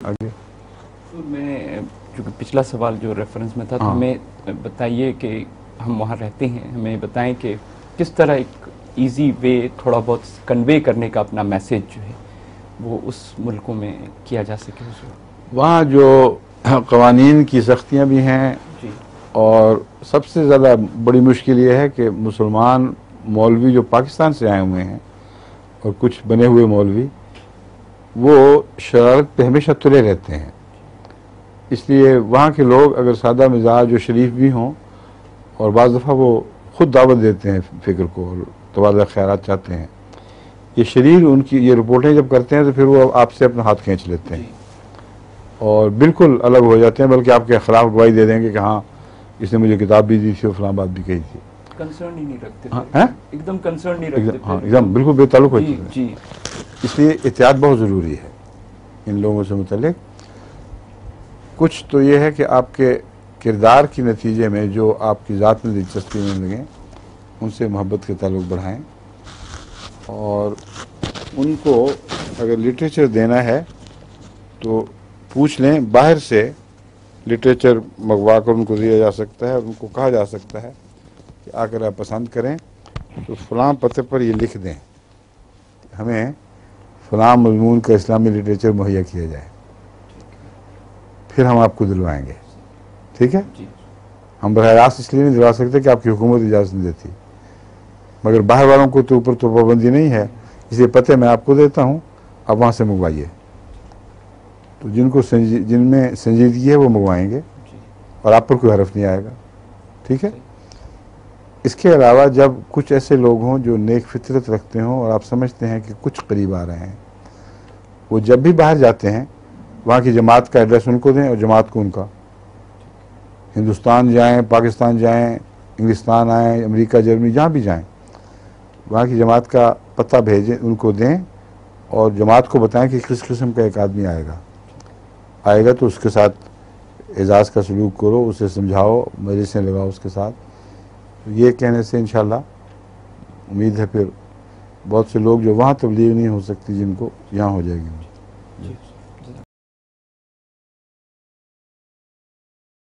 आगे तो मैं, चूँकि पिछला सवाल जो रेफरेंस में था, तो हाँ हमें बताइए कि हम वहाँ रहते हैं, हमें बताएं कि किस तरह एक इजी वे थोड़ा बहुत कन्वे करने का अपना मैसेज जो है वो उस मुल्कों में किया जा सके हुजूर। वहाँ जो कवानीन की सख्तियाँ भी हैं, जी और सबसे ज़्यादा बड़ी मुश्किल ये है कि मुसलमान मौलवी जो पाकिस्तान से आए हुए हैं और कुछ बने हुए मौलवी, वो शरारत पे हमेशा तुले रहते हैं। इसलिए वहाँ के लोग अगर सादा मिजाज और शरीफ भी हों, और बाज़ दफ़ा वो ख़ुद दावत देते हैं फ़िक्र को और तबादला ख़यालात चाहते हैं, ये शरीर उनकी ये रिपोर्टें जब करते हैं तो फिर वो आपसे अपना हाथ खींच लेते हैं जी और बिल्कुल अलग हो जाते हैं, बल्कि आपके खिलाफ गवाही दे देंगे कि हाँ इसने मुझे किताब भी दी थी और फलां बात भी कही थी। कंसर्न ही नहीं रखते हाँ थे, है एकदम कंसर्न नहीं एकदम, रखते हाँ थे एकदम बिल्कुल बेताल्लुक जी होते थे। जी इसलिए एहतियात बहुत ज़रूरी है इन लोगों से मुतल्लिक। कुछ तो ये है कि आपके किरदार के नतीजे में जो आपकी ज़ात में दिलचस्पी में लगें, उनसे मोहब्बत के ताल्लुक़ बढ़ाएं, और उनको अगर लिटरेचर देना है तो पूछ लें, बाहर से लिटरेचर मंगवा कर उनको दिया जा सकता है और उनको कहा जा सकता है कि आकर आप पसंद करें तो फ़लाँ पते पर ये लिख दें, हमें फ़लाँ मज़मून का इस्लामी लिटरेचर मुहैया किया जाए, फिर हम आपको दिलवाएंगे। ठीक है, जी हम बराह रास्त इसलिए नहीं दिलवा सकते कि आपकी हुकूमत इजाज़त नहीं देती, मगर बाहर वालों को तो ऊपर तो पाबंदी नहीं है, इसलिए पते मैं आपको देता हूँ, आप वहाँ से मंगवाइए। तो जिनको जिनमें संजीदगी है वो मंगवाएंगे जी और आप पर कोई हरफ नहीं आएगा। ठीक है। इसके अलावा जब कुछ ऐसे लोग हों जो नेक फितरत रखते हों और आप समझते हैं कि कुछ करीब आ रहे हैं, वो जब भी बाहर जाते हैं वहाँ की जमात का एड्रेस उनको दें और जमात को उनका, हिंदुस्तान जाएं, पाकिस्तान जाएं, इंग्लिस्तान आएँ, अमेरिका, जर्मनी, जहाँ भी जाएं, वहाँ की जमात का पता भेजें, उनको दें और जमात को बताएं कि किस किस्म का एक आदमी आएगा तो उसके साथ एजाज़ का सलूक करो, उसे समझाओ, मजलिसें लगाओ उसके साथ। तो ये कहने से इंशाअल्लाह उम्मीद है फिर बहुत से लोग जो वहाँ तबलीग नहीं हो सकती जिनको यहाँ हो जाएगी। जी